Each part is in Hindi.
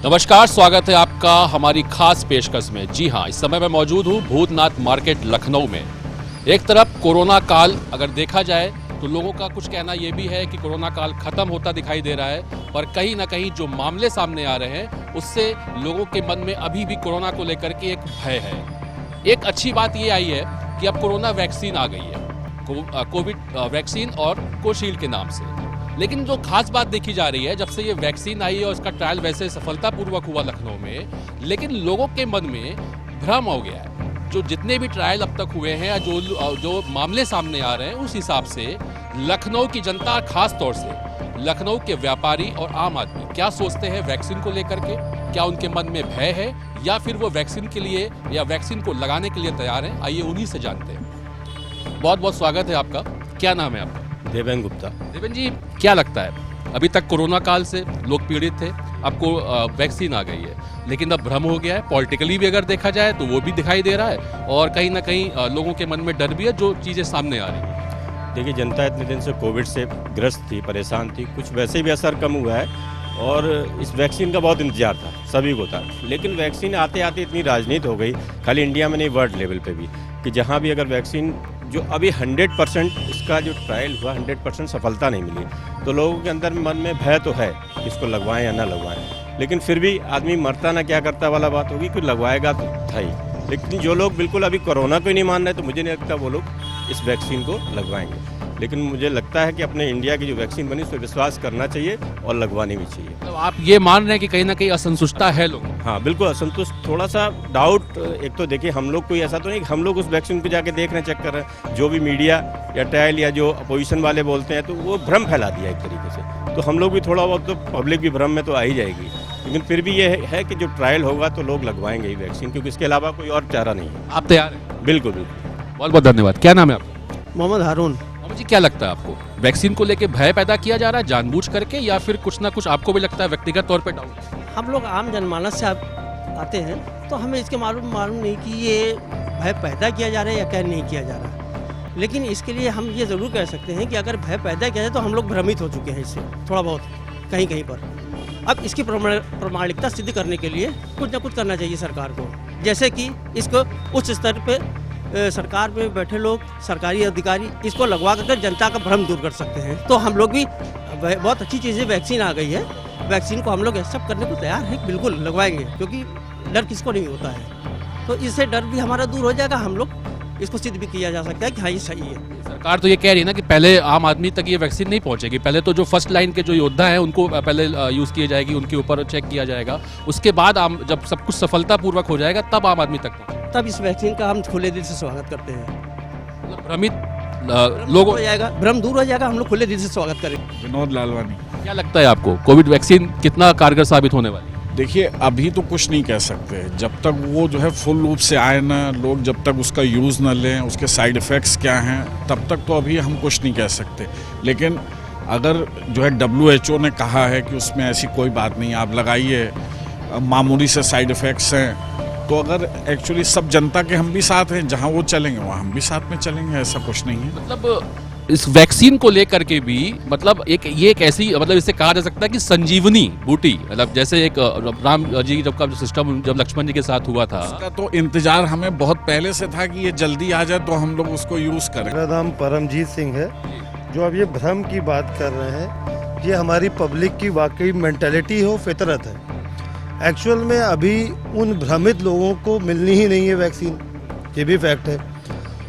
नमस्कार, स्वागत है आपका हमारी खास पेशकश में। जी हाँ, इस समय मैं मौजूद हूँ भूतनाथ मार्केट लखनऊ में। एक तरफ कोरोना काल अगर देखा जाए तो लोगों का कुछ कहना ये भी है कि कोरोना काल खत्म होता दिखाई दे रहा है, पर कहीं ना कहीं जो मामले सामने आ रहे हैं उससे लोगों के मन में अभी भी कोरोना को लेकर के एक भय है। एक अच्छी बात ये आई है कि अब कोरोना वैक्सीन आ गई है, कोविड वैक्सीन और कोशील्ड के नाम से। लेकिन जो खास बात देखी जा रही है, जब से ये वैक्सीन आई है और इसका ट्रायल वैसे सफलतापूर्वक हुआ लखनऊ में, लेकिन लोगों के मन में भ्रम हो गया है। जो जितने भी ट्रायल अब तक हुए हैं, जो मामले सामने आ रहे हैं, उस हिसाब से लखनऊ की जनता, खास तौर से लखनऊ के व्यापारी और आम आदमी क्या सोचते हैं वैक्सीन को लेकर के। क्या उनके मन में भय है या फिर वो वैक्सीन के लिए या वैक्सीन को लगाने के लिए तैयार हैं? आइए उन्हीं से जानते हैं। बहुत बहुत स्वागत है आपका। क्या नाम है आपका? देवेन गुप्ता। देवेन जी, क्या लगता है, अभी तक कोरोना काल से लोग पीड़ित थे, आपको वैक्सीन आ गई है, लेकिन अब भ्रम हो गया है। पॉलिटिकली भी अगर देखा जाए तो वो भी दिखाई दे रहा है और कहीं ना कहीं लोगों के मन में डर भी है जो चीज़ें सामने आ रही हैं। देखिए, जनता इतने दिन से कोविड से ग्रस्त थी, परेशान थी, कुछ वैसे भी असर कम हुआ है और इस वैक्सीन का बहुत इंतजार था, सभी को था। लेकिन वैक्सीन आते आते इतनी राजनीति हो गई, खाली इंडिया में नहीं वर्ल्ड लेवल पे भी, कि जहाँ भी अगर वैक्सीन जो अभी 100% इसका जो ट्रायल हुआ 100% सफलता नहीं मिली, तो लोगों के अंदर मन में भय तो है कि इसको लगवाएं या ना लगवाएं। लेकिन फिर भी आदमी मरता ना क्या करता वाला बात होगी कि लगवाएगा तो था ही। लेकिन जो लोग बिल्कुल अभी कोरोना को ही नहीं मान रहे, तो मुझे नहीं लगता वो लोग इस वैक्सीन को लगवाएंगे। लेकिन मुझे लगता है कि अपने इंडिया की जो वैक्सीन बनी उस पर विश्वास करना चाहिए और लगवानी भी चाहिए। तो आप ये मान रहे हैं कि कहीं ना कहीं असंतुष्टता है लोग? हाँ, बिल्कुल असंतुष्ट, थोड़ा सा डाउट। एक तो देखिए, हम लोग कोई ऐसा तो नहीं कि हम लोग उस वैक्सीन पे जाके देख रहे हैं, चेक कर रहे हैं। जो भी मीडिया या ट्रायल या जो अपोजिशन वाले बोलते हैं, तो वो भ्रम फैला दिया एक तरीके से। तो हम लोग भी थोड़ा बहुत, तो पब्लिक भी भ्रम में तो आ ही जाएगी। लेकिन फिर भी ये है कि जो ट्रायल होगा तो लोग लगवाएंगे ही वैक्सीन, क्योंकि इसके अलावा कोई और चारा नहीं है। आप तैयार हैं? बिल्कुल बिल्कुल। बहुत बहुत धन्यवाद। क्या नाम है आपका? मोहम्मद हारून। जी, क्या लगता है आपको, वैक्सीन को लेके भय पैदा किया जा रहा है जानबूझ करके, या फिर कुछ ना कुछ आपको भी लगता है व्यक्तिगत तौर पे डाउट? हम लोग आम जनमानस से आते हैं, तो हमें इसके मालूम नहीं कि ये भय पैदा किया जा रहा है या क्या नहीं किया जा रहा। लेकिन इसके लिए हम ये ज़रूर कह सकते हैं कि अगर भय पैदा किया जाए तो हम लोग भ्रमित हो चुके हैं इससे थोड़ा बहुत, कहीं कहीं पर। अब इसकी प्रामाणिकता सिद्ध करने के लिए कुछ ना कुछ करना चाहिए सरकार को। जैसे कि इसको उच्च स्तर पर सरकार में बैठे लोग, सरकारी अधिकारी इसको लगवा कर जनता का भ्रम दूर कर सकते हैं। तो हम लोग भी, बहुत अच्छी चीज़ है, वैक्सीन आ गई है, वैक्सीन को हम लोग एक्सेप्ट करने को तैयार हैं, बिल्कुल लगवाएंगे, क्योंकि डर किसको नहीं होता है। तो इससे डर भी हमारा दूर हो जाएगा, हम लोग इसको सिद्ध भी किया जा सकता है कि हाँ ये सही है। सरकार तो ये कह रही है ना कि पहले आम आदमी तक ये वैक्सीन नहीं पहुंचेगी, पहले तो जो फर्स्ट लाइन के जो योद्धा हैं उनको पहले यूज़ किया जाएगी, उनके ऊपर चेक किया जाएगा, उसके बाद जब सब कुछ सफलतापूर्वक हो जाएगा तब आम आदमी तक पहुंचेगा। तब इस वैक्सीन का हम खुले दिल से स्वागत करते हैं। भ्रमित लोग हो जाएगा, भ्रम दूर हो जाएगा, हम लोग खुले दिल से स्वागत करेंगे। विनोद लालवानी। क्या लगता है आपको, कोविड वैक्सीन कितना कारगर साबित होने वाली? देखिए, अभी तो कुछ नहीं कह सकते, जब तक वो जो है फुल रूप से आए ना, लोग जब तक उसका यूज़ न लें, उसके साइड इफ़ेक्ट्स क्या हैं, तब तक तो अभी हम कुछ नहीं कह सकते। लेकिन अगर जो है WHO ने कहा है कि उसमें ऐसी कोई बात नहीं, आप लगाइए, मामूली से साइड इफ़ेक्ट्स हैं, तो अगर एक्चुअली सब जनता के हम भी साथ हैं, जहाँ वो चलेंगे वहाँ हम भी साथ में चलेंगे, ऐसा कुछ नहीं है। मतलब इस वैक्सीन को लेकर के भी, मतलब ये एक ऐसी, मतलब इसे कहा जा सकता है कि संजीवनी बूटी, मतलब जैसे एक राम जी जब का सिस्टम जब लक्ष्मण जी के साथ हुआ था, उसका तो इंतजार हमें बहुत पहले से था कि ये जल्दी आ जाए तो हम लोग उसको यूज़ करें। मेरा नाम परमजीत सिंह है। जो अब ये भ्रम की बात कर रहे हैं, ये हमारी पब्लिक की वाकई मेंटालिटी हो, फितरत है। एक्चुअल में अभी उन भ्रमित लोगों को मिलनी ही नहीं है वैक्सीन, ये भी फैक्ट है,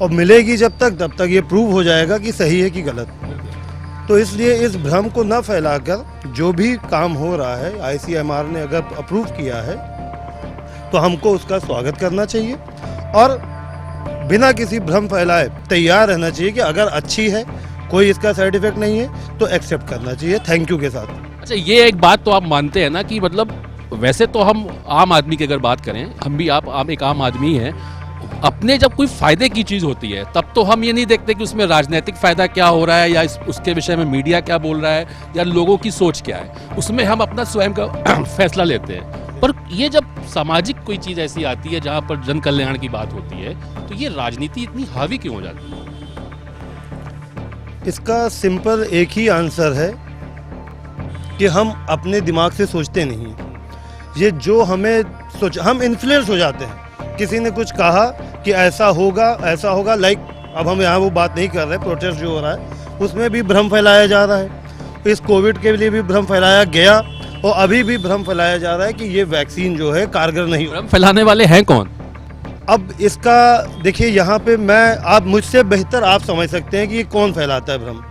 और मिलेगी जब तक तब तक ये प्रूव हो जाएगा कि सही है कि गलत। तो इसलिए इस भ्रम को न फैलाकर जो भी काम हो रहा है, ICMR ने अगर अप्रूव किया है तो हमको उसका स्वागत करना चाहिए और बिना किसी भ्रम फैलाए तैयार रहना चाहिए कि अगर अच्छी है, कोई इसका साइड इफेक्ट नहीं है, तो एक्सेप्ट करना चाहिए थैंक यू के साथ। अच्छा, ये एक बात तो आप मानते हैं ना कि मतलब वैसे तो हम आम आदमी की अगर बात करें, हम भी आप एक आम आदमी हैं, अपने जब कोई फायदे की चीज़ होती है तब तो हम ये नहीं देखते कि उसमें राजनीतिक फ़ायदा क्या हो रहा है या उसके विषय में मीडिया क्या बोल रहा है या लोगों की सोच क्या है, उसमें हम अपना स्वयं का फैसला लेते हैं। पर ये जब सामाजिक कोई चीज़ ऐसी आती है जहाँ पर जन कल्याण की बात होती है, तो ये राजनीति इतनी हावी क्यों हो जाती है? इसका सिंपल एक ही आंसर है कि हम अपने दिमाग से सोचते नहीं। ये जो हम इन्फ्लुएंस हो जाते हैं। किसी ने कुछ कहा कि ऐसा होगा, लाइक अब हम यहाँ वो बात नहीं कर रहे, प्रोटेस्ट जो हो रहा है उसमें भी भ्रम फैलाया जा रहा है। इस कोविड के लिए भी भ्रम फैलाया गया और अभी भी भ्रम फैलाया जा रहा है कि ये वैक्सीन जो है कारगर नहीं। भ्रम फैलाने वाले हैं कौन? अब इसका देखिए, यहाँ पे आप मुझसे बेहतर आप समझ सकते हैं कि ये कौन फैलाता है भ्रम।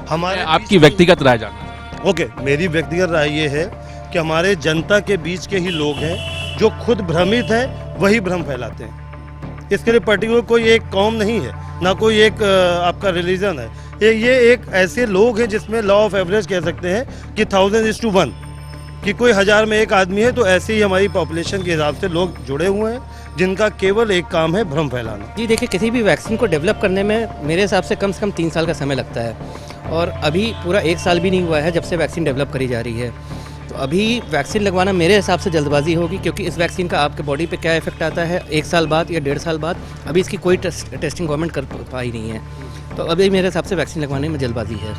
हमारे आपकी व्यक्तिगत राय जानना। ओके, मेरी व्यक्तिगत राय ये है कि हमारे जनता के बीच के ही लोग हैं जो खुद भ्रमित हैं, वही भ्रम फैलाते हैं। इसके लिए पर्टिकुलर कोई एक कौम नहीं है, ना कोई एक आपका रिलीजन है। ये एक ऐसे लोग हैं जिसमें लॉ ऑफ एवरेज कह सकते हैं कि 1000:1 कि कोई 1000 में एक आदमी है। तो ऐसे ही हमारी पॉपुलेशन के हिसाब से लोग जुड़े हुए हैं जिनका केवल एक काम है भ्रम फैलाना। जी देखिए, किसी भी वैक्सीन को डेवलप करने में मेरे हिसाब से कम 3 साल का समय लगता है और अभी पूरा 1 साल भी नहीं हुआ है जब से वैक्सीन डेवलप करी जा रही है। तो अभी वैक्सीन लगवाना मेरे हिसाब से जल्दबाजी होगी, क्योंकि इस वैक्सीन का आपके बॉडी पे क्या इफेक्ट आता है 1 साल बाद या 1.5 साल बाद, अभी इसकी कोई टेस्टिंग गवर्नमेंट कर पाई नहीं है। तो अभी मेरे हिसाब से वैक्सीन लगवाने में जल्दबाजी है।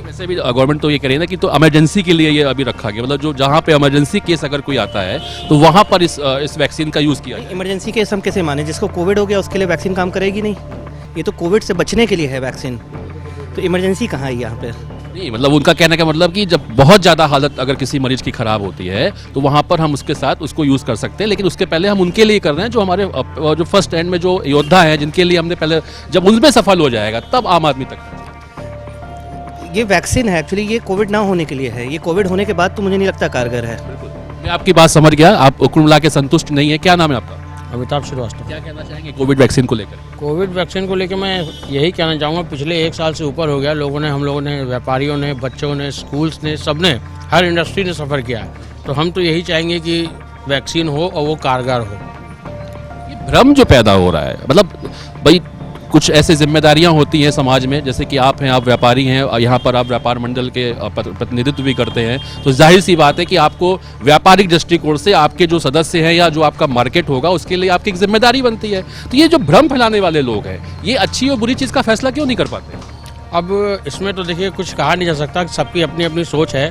वैसे भी गवर्नमेंट तो ये कह रही है ना कि तो इमरजेंसी के लिए ये अभी रखा गया, मतलब जो जहाँ पे इमरजेंसी केस अगर कोई आता है तो वहाँ पर इस वैक्सीन का यूज़ किया जाए। इमरजेंसी केस हम कैसे माने? जिसको कोविड हो गया उसके लिए वैक्सीन काम करेगी नहीं। ये तो कोविड से बचने के लिए है वैक्सीन, तो इमरजेंसी कहाँ है यहाँ पे? नहीं, मतलब उनका कहने का मतलब कि जब बहुत ज़्यादा हालत अगर किसी मरीज की ख़राब होती है तो वहाँ पर हम उसके साथ उसको यूज़ कर सकते हैं, लेकिन उसके पहले हम उनके लिए कर रहे हैं जो हमारे जो फर्स्ट एंड में जो योद्धा हैं, जिनके लिए हमने पहले, जब उनमें सफल हो जाएगा तब आम आदमी तक। ये वैक्सीन है एक्चुअली, ये कोविड ना होने के लिए है। ये कोविड होने के बाद तो मुझे नहीं लगता कारगर है। मैं आपकी बात समझ गया, आप कुल मिला के संतुष्ट नहीं है। क्या नाम है आपका? अमिताभ श्रीवास्तव। क्या कहना चाहेंगे कोविड वैक्सीन को लेकर? कोविड वैक्सीन को लेकर मैं यही कहना चाहूँगा, पिछले 1 साल से ऊपर हो गया, हम लोगों ने, व्यापारियों ने, बच्चों ने, स्कूल्स ने, सब ने, हर इंडस्ट्री ने सफ़र किया है। तो हम तो यही चाहेंगे कि वैक्सीन हो और वो कारगर हो। ये भ्रम जो पैदा हो रहा है, मतलब भाई कुछ ऐसे जिम्मेदारियां होती हैं समाज में, जैसे कि आप हैं, आप व्यापारी हैं और यहाँ पर आप व्यापार मंडल के प्रतिनिधित्व भी करते हैं, तो जाहिर सी बात है कि आपको व्यापारिक दृष्टिकोण से आपके जो सदस्य हैं या जो आपका मार्केट होगा उसके लिए आपकी एक जिम्मेदारी बनती है। तो ये जो भ्रम फैलाने वाले लोग हैं, ये अच्छी और बुरी चीज़ का फैसला क्यों नहीं कर पाते? अब इसमें तो देखिए कुछ कहा नहीं जा सकता, सबकी अपनी अपनी सोच है।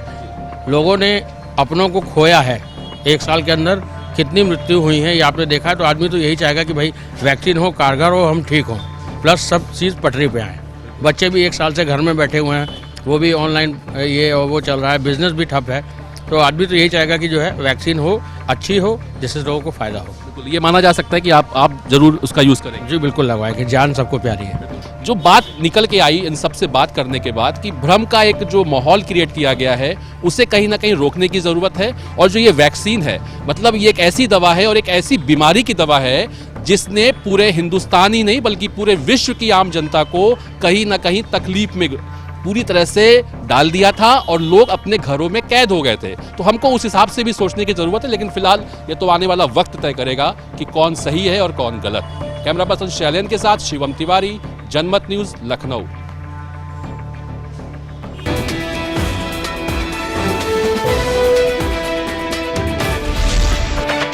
लोगों ने अपनों को खोया है। 1 साल के अंदर कितनी मृत्यु हुई है ये आपने देखा है। तो आदमी तो यही चाहेगा कि भाई वैक्सीन हो, कारगर हो, हम ठीक हों, प्लस सब चीज़ पटरी पे आए। बच्चे भी 1 साल से घर में बैठे हुए हैं, वो भी ऑनलाइन ये और वो चल रहा है, बिजनेस भी ठप है। तो आदमी तो यही चाहेगा कि जो है वैक्सीन हो, अच्छी हो, जिससे लोगों को फ़ायदा हो। बिल्कुल, ये माना जा सकता है कि आप जरूर उसका यूज़ करेंगे। जी बिल्कुल लगवाएंगे, जान सबको प्यारी है। जो बात निकल के आई इन सब से बात करने के बाद कि भ्रम का एक जो माहौल क्रिएट किया गया है उसे कहीं ना कहीं रोकने की ज़रूरत है। और जो ये वैक्सीन है, मतलब ये एक ऐसी दवा है और एक ऐसी बीमारी की दवा है जिसने पूरे हिंदुस्तान ही नहीं बल्कि पूरे विश्व की आम जनता को कहीं ना कहीं तकलीफ में पूरी तरह से डाल दिया था और लोग अपने घरों में कैद हो गए थे। तो हमको उस हिसाब से भी सोचने की ज़रूरत है, लेकिन फिलहाल ये तो आने वाला वक्त तय करेगा कि कौन सही है और कौन गलत। कैमरा पर्सन शैलेन के साथ शिवम तिवारी, जनमत न्यूज़, लखनऊ।